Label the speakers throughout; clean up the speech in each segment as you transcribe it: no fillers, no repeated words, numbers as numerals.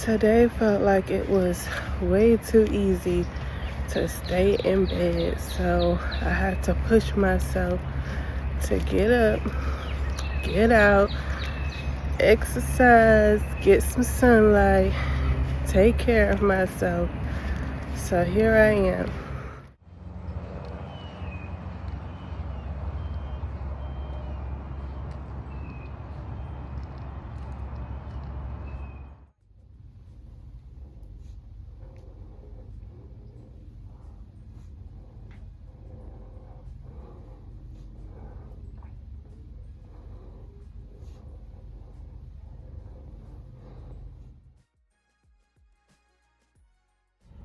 Speaker 1: Today felt like it was way too easy to stay in bed, so I had to push myself to get up, get out, exercise, get some sunlight, take care of myself. So here I am.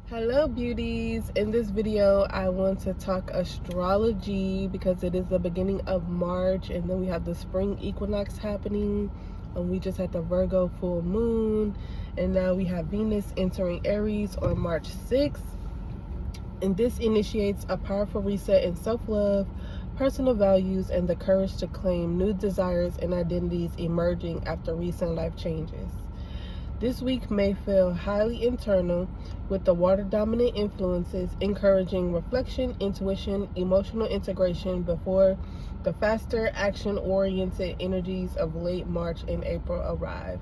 Speaker 1: Hello beauties. In this video I want to talk astrology because it is the beginning of March, and then we have the spring equinox happening, and we just had the Virgo full moon, and now we have Venus entering Aries on March 6th, and this initiates a powerful reset in self-love, personal values, and the courage to claim new desires and identities emerging after recent life changes. This week may feel highly internal, with the water dominant influences encouraging reflection, intuition, emotional integration before the faster action oriented energies of late March and April arrive.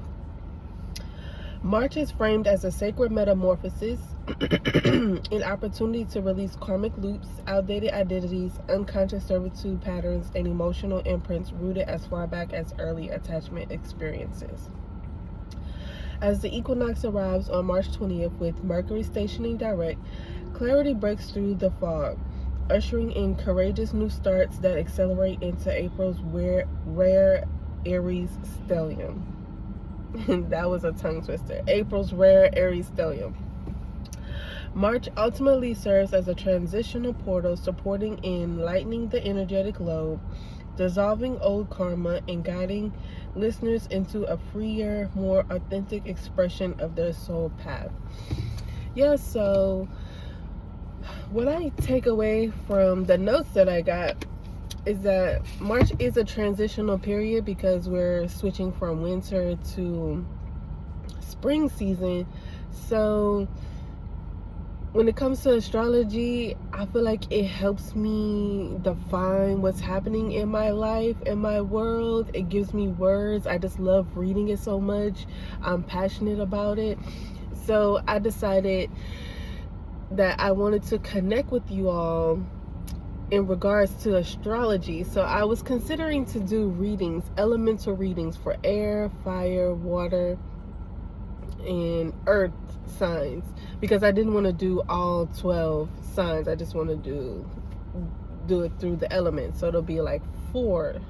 Speaker 1: March is framed as a sacred metamorphosis, an opportunity to release karmic loops, outdated identities, unconscious servitude patterns, and emotional imprints rooted as far back as early attachment experiences. As the equinox arrives on March 20th with Mercury stationing direct, clarity breaks through the fog, ushering in courageous new starts that accelerate into April's rare Aries stellium. That was a tongue twister. April's rare Aries stellium. March ultimately serves as a transitional portal, supporting and lightening the energetic load, dissolving old karma, and guiding listeners into a freer, more authentic expression of their soul path. So what I take away from the notes that I got is that March is a transitional period because we're switching from winter to spring season. So when it comes to astrology, I feel like it helps me define what's happening in my life, in my world. It gives me words. I just love reading it so much. I'm passionate about it. So I decided that I wanted to connect with you all in regards to astrology. So I was considering to do readings, elemental readings for air, fire, water, and earth signs, because I didn't want to do all 12 signs. I just want to do it through the elements. So it'll be like four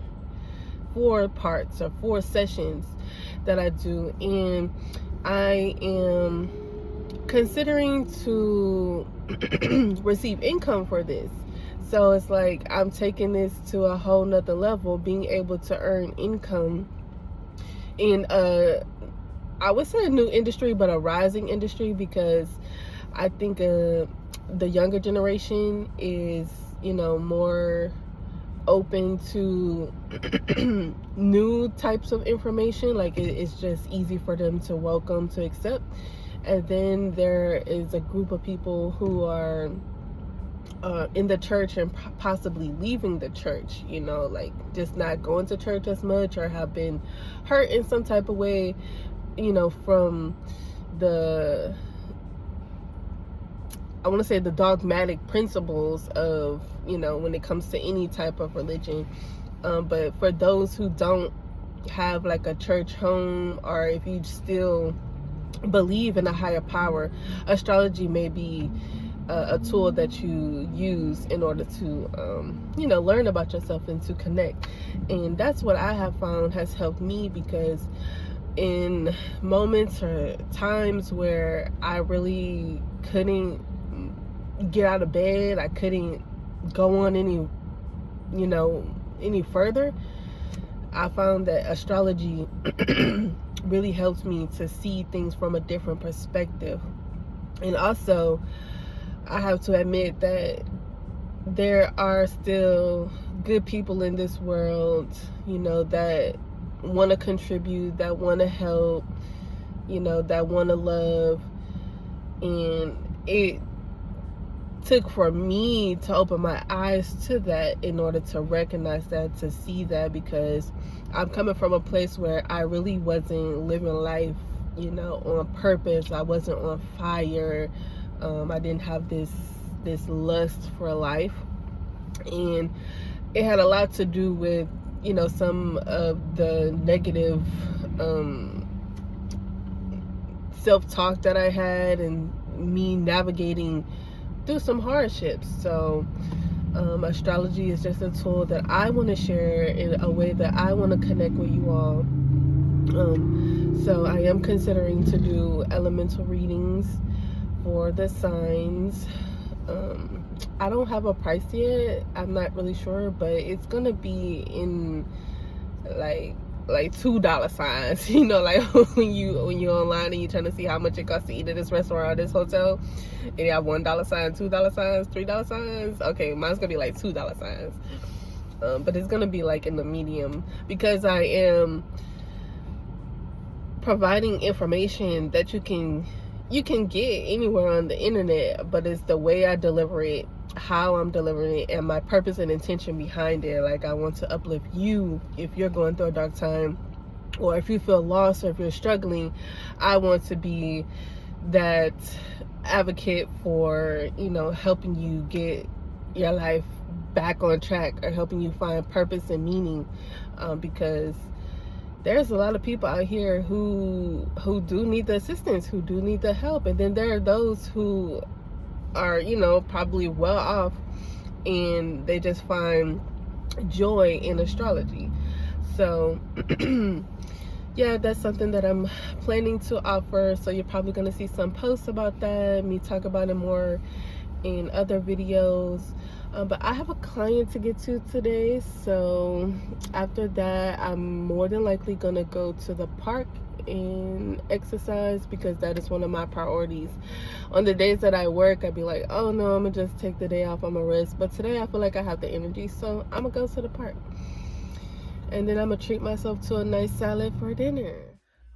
Speaker 1: parts or 4 sessions that I do, and I am considering to receive income for this. So it's like I'm taking this to a whole nother level, being able to earn income in I would say a new industry, but a rising industry, because I think the younger generation is, more open to new types of information. Like it's just easy for them to welcome, to accept. And then there is a group of people who are in the church and possibly leaving the church, like just not going to church as much, or have been hurt in some type of way, from the, I want to say, the dogmatic principles of, when it comes to any type of religion. But for those who don't have like a church home, or if you still believe in a higher power, astrology may be a tool that you use in order to, learn about yourself and to connect. And that's what I have found has helped me, because in moments or times where I really couldn't get out of bed, I couldn't go on any further, I found that astrology really helps me to see things from a different perspective. And also, I have to admit that there are still good people in this world, that want to contribute, that want to help, you know, that want to love. And it took for me to open my eyes to that in order to recognize that, to see that, because I'm coming from a place where I really wasn't living life, you know, on purpose. I wasn't on fire. I didn't have this lust for life, and it had a lot to do with, you know, some of the negative self-talk that I had, and me navigating through some hardships. So astrology is just a tool that I want to share in a way that I want to connect with you all. So I am considering to do elemental readings for the signs. I don't have a price yet. I'm not really sure, but it's gonna be in like $2 signs. You know, like when you're online and you're trying to see how much it costs to eat at this restaurant or this hotel, and you have $1 sign, $2 signs, $3 signs. Okay, mine's gonna be like $2 signs. But it's gonna be like in the medium, because I am providing information that you can get anywhere on the internet, but it's the way I deliver it, how I'm delivering it, and my purpose and intention behind it. Like, I want to uplift you if you're going through a dark time, or if you feel lost, or if you're struggling. I want to be that advocate for, you know, helping you get your life back on track, or helping you find purpose and meaning, because there's a lot of people out here who do need the assistance, who do need the help, and then there are those who are, you know, probably well off, and they just find joy in astrology. So yeah, that's something that I'm planning to offer. So you're probably going to see some posts about that, me talk about it more in other videos. But I have a client to get to today, so after that I'm more than likely gonna go to the park and exercise, because that is one of my priorities. On the days that I work, I'd be like, oh no, I'm gonna just take the day off, I'm gonna rest. But today I feel like I have the energy, so I'm gonna go to the park, and then I'm gonna treat myself to a nice salad for dinner.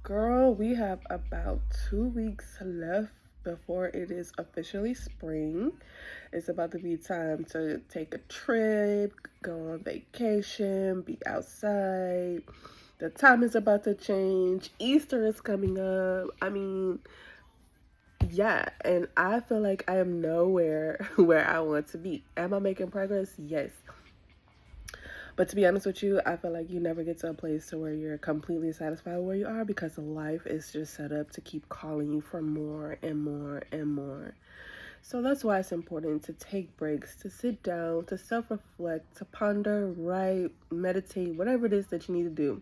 Speaker 1: Girl, we have about 2 weeks left before it is officially spring. It's about to be time to take a trip, go on vacation, be outside. The time is about to change. Easter is coming up. I mean, yeah, and I feel like I am nowhere where I want to be. Am I making progress? Yes. But to be honest with you, I feel like you never get to a place to where you're completely satisfied where you are, because life is just set up to keep calling you for more and more and more. So that's why it's important to take breaks, to sit down, to self-reflect, to ponder, write, meditate, whatever it is that you need to do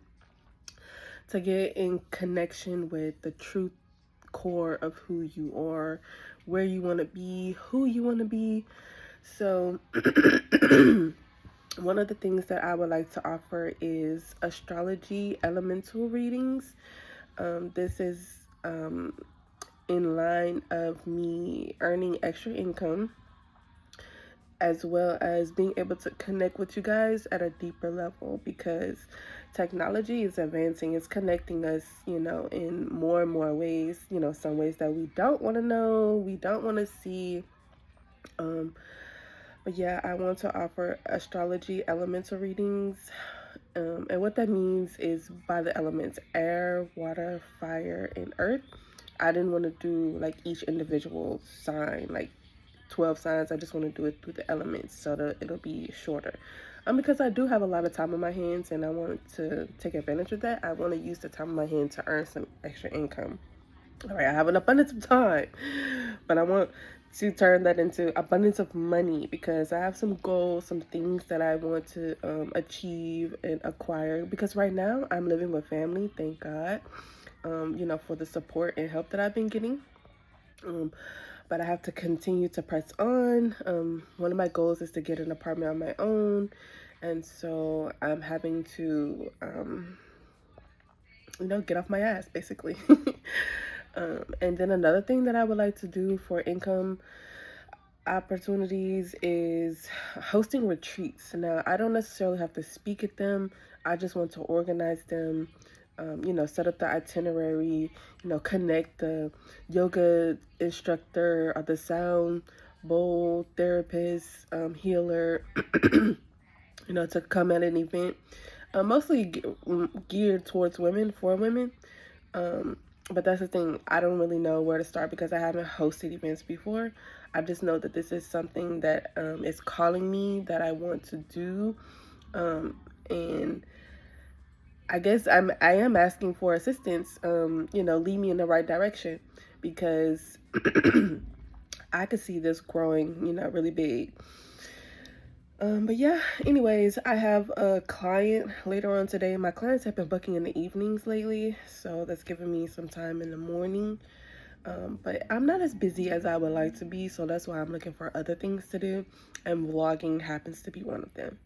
Speaker 1: to get in connection with the truth core of who you are, where you want to be, who you want to be. So one of the things that I would like to offer is astrology elemental readings. This is in line of me earning extra income, as well as being able to connect with you guys at a deeper level, because technology is advancing. It's connecting us, you know, in more and more ways, you know, some ways that we don't want to know, we don't want to see. But yeah, I want to offer astrology elemental readings. And what that means is by the elements air, water, fire, and earth. I didn't want to do like each individual sign, like 12 signs. I just want to do it through the elements so that it'll be shorter. Because I do have a lot of time on my hands, and I want to take advantage of that. I want to use the time on my hand to earn some extra income. All right, I have an abundance of time, but I want to turn that into abundance of money, because I have some goals, some things that I want to achieve and acquire. Because right now I'm living with family, thank God, you know, for the support and help that I've been getting. But I have to continue to press on. One of my goals is to get an apartment on my own, and so I'm having to, you know, get off my ass, basically. And then another thing that I would like to do for income opportunities is hosting retreats. Now, I don't necessarily have to speak at them. I just want to organize them, you know, set up the itinerary, you know, connect the yoga instructor or the sound bowl therapist, healer, you know, to come at an event. Mostly geared towards women, for women. Um, but that's the thing, I don't really know where to start because I haven't hosted events before. I just know that this is something that is calling me, that I want to do. And I guess I am asking for assistance, you know, lead me in the right direction, because I could see this growing, you know, really big. But yeah, anyways, I have a client later on today. My clients have been booking in the evenings lately, so that's giving me some time in the morning. But I'm not as busy as I would like to be, so that's why I'm looking for other things to do, and vlogging happens to be one of them.